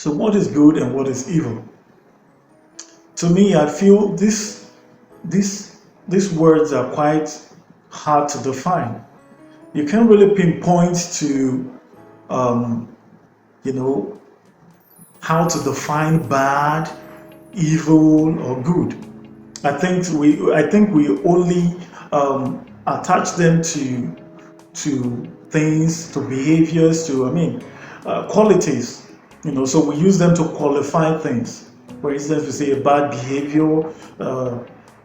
So what is good and what is evil? To me, I feel these words are quite hard to define. You can't really pinpoint to um, you know how to define bad, evil, or good. I think we only attach them to things, to behaviors, to qualities. So we use them to qualify things. For instance, we say a bad behavior,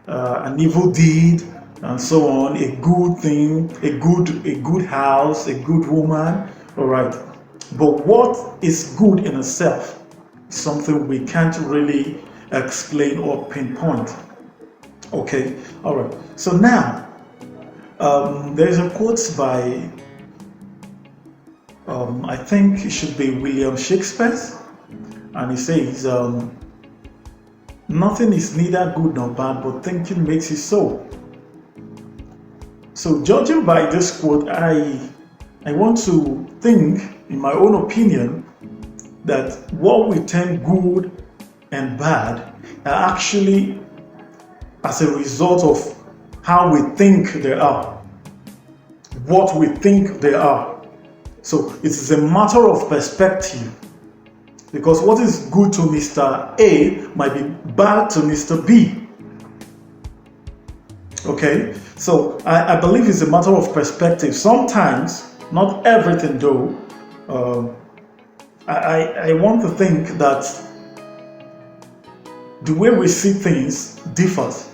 an evil deed, and so on. A good thing, a good house, a good woman. All right. But what is good in itself is something we can't really explain or pinpoint. Okay. All right. So now there's a quote by I think it should be William Shakespeare, and he says, "Nothing is neither good nor bad, but thinking makes it so." So, judging by this quote, I want to think, in my own opinion, that what we term good and bad are actually as a result of how we think they are, what we think they are. So it is a matter of perspective, because what is good to Mr. A might be bad to Mr. B. Okay, so I believe it's a matter of perspective. Sometimes, not everything though, I want to think that the way we see things differs.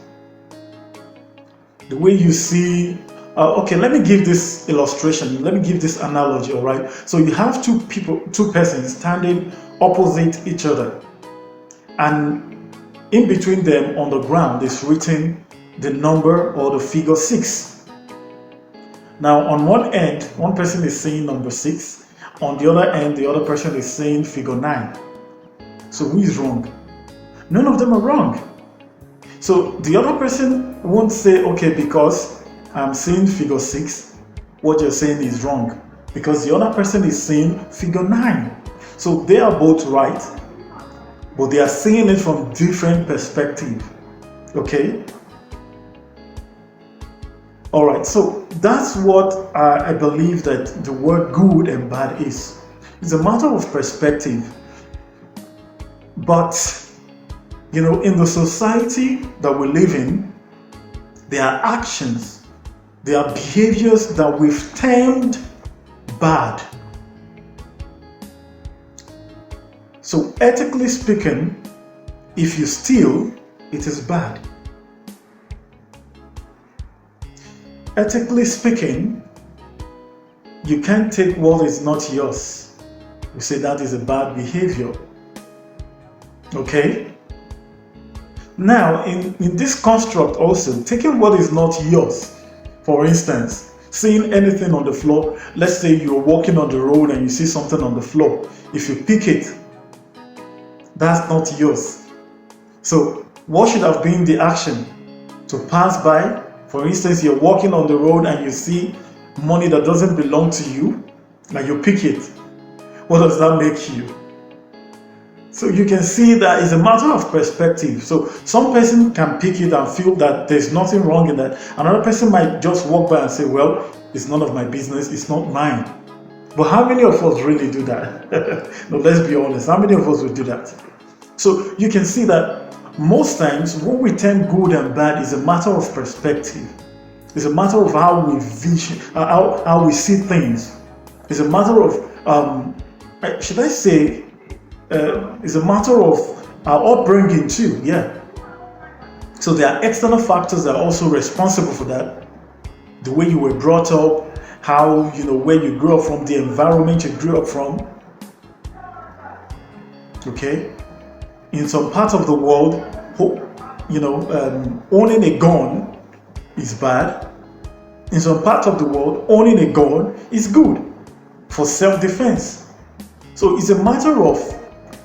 The way you see, okay, let me give this illustration. Let me give this analogy, all right? So you have two persons standing opposite each other, and in between them on the ground is written the number or the figure 6. Now, on one end, one person is saying number 6. On the other end, the other person is saying figure 9. So who is wrong? None of them are wrong. So the other person won't say, okay, because I'm saying figure 6, what you're saying is wrong, because the other person is saying figure 9. So they are both right, but they are seeing it from different perspectives. Okay? All right, so that's what I believe that the word good and bad is. It's a matter of perspective. But, in the society that we live in, there are actions, there are behaviors that we've termed bad. So, ethically speaking, if you steal, it is bad. Ethically speaking, you can't take what is not yours. We say that is a bad behavior. Okay? Now, in this construct also, taking what is not yours, for instance, seeing anything on the floor, let's say you're walking on the road and you see something on the floor. If you pick it, that's not yours. So, what should have been the action? To pass by? For instance, you're walking on the road and you see money that doesn't belong to you, and you pick it. What does that make you? So you can see that it's a matter of perspective. So some person can pick it and feel that there's nothing wrong in that. Another person might just walk by and say, well, it's none of my business, it's not mine. But how many of us really do that? No, let's be honest. How many of us would do that? So you can see that most times what we term good and bad is a matter of perspective. It's a matter of how we vision, how we see things. It's a matter of, should I say, it's a matter of our upbringing too, yeah. So there are external factors that are also responsible for that. The way you were brought up, how, where you grew up from, the environment you grew up from. Okay? In some parts of the world, owning a gun is bad. In some parts of the world, owning a gun is good for self-defense. So it's a matter of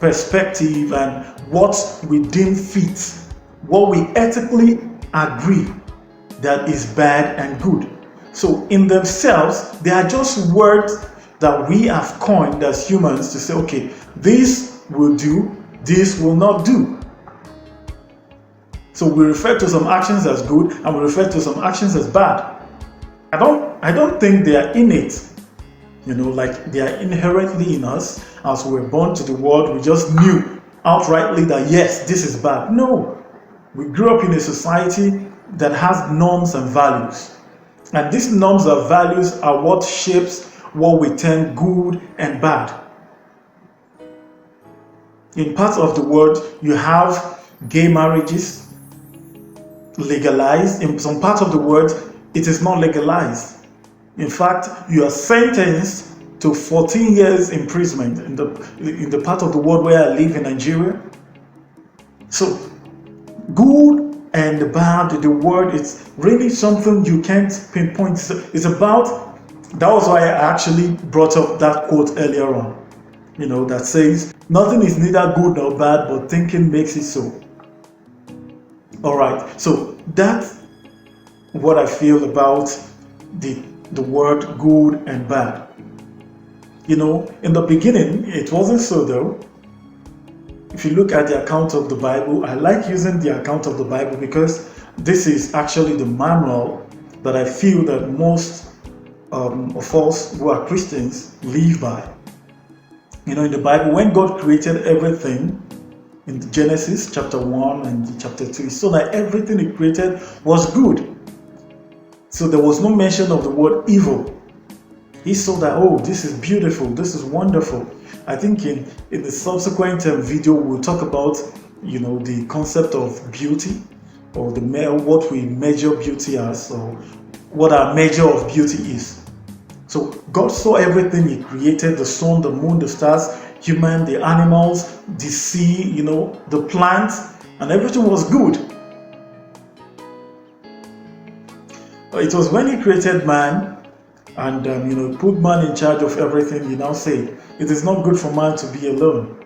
perspective and what we deem fit, what we ethically agree that is bad and good. So in themselves, they are just words that we have coined as humans to say, okay, this will do, this will not do. So we refer to some actions as good and we refer to some actions as bad. I don't think they are innate, like they are inherently in us. As we were born to the world, we just knew outrightly that yes, this is bad. No, we grew up in a society that has norms and values. And these norms and values are what shapes what we term good and bad. In parts of the world, you have gay marriages legalized. In some parts of the world, it is not legalized. In fact, you are sentenced to 14 years imprisonment in the part of the world where I live in Nigeria. So, good and bad, the word, it's really something you can't pinpoint. It's about, that was why I actually brought up that quote earlier on, that says, nothing is neither good nor bad, but thinking makes it so. All right, so that's what I feel about the word good and bad. In the beginning, it wasn't so though. If you look at the account of the Bible, I like using the account of the Bible because this is actually the manual that I feel that most of us who are Christians live by. In the Bible, when God created everything, in Genesis chapter 1 and chapter 2, so that everything he created was good. So there was no mention of the word evil. He saw that, oh, this is beautiful, this is wonderful. I think in the subsequent video, we'll talk about, the concept of beauty, or what we measure beauty as, or what our measure of beauty is. So God saw everything he created, the sun, the moon, the stars, human, the animals, the sea, the plants, and everything was good. It was when he created man and put man in charge of everything, he now said, it is not good for man to be alone.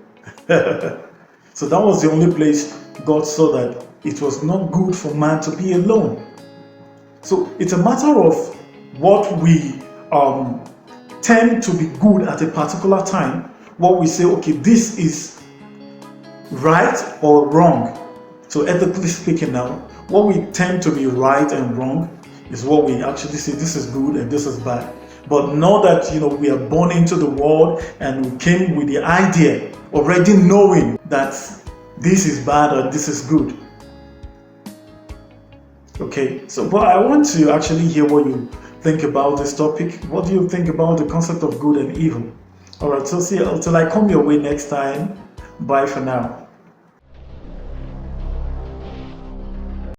So that was the only place God saw that it was not good for man to be alone. So it's a matter of what we tend to be good at a particular time, what we say, okay, this is right or wrong. So ethically speaking now, what we tend to be right and wrong is what we actually say, this is good and this is bad. But not that, we are born into the world and we came with the idea already knowing that this is bad or this is good. Okay, so but I want to actually hear what you think about this topic. What do you think about the concept of good and evil? Alright, so see, until I come your way next time, bye for now.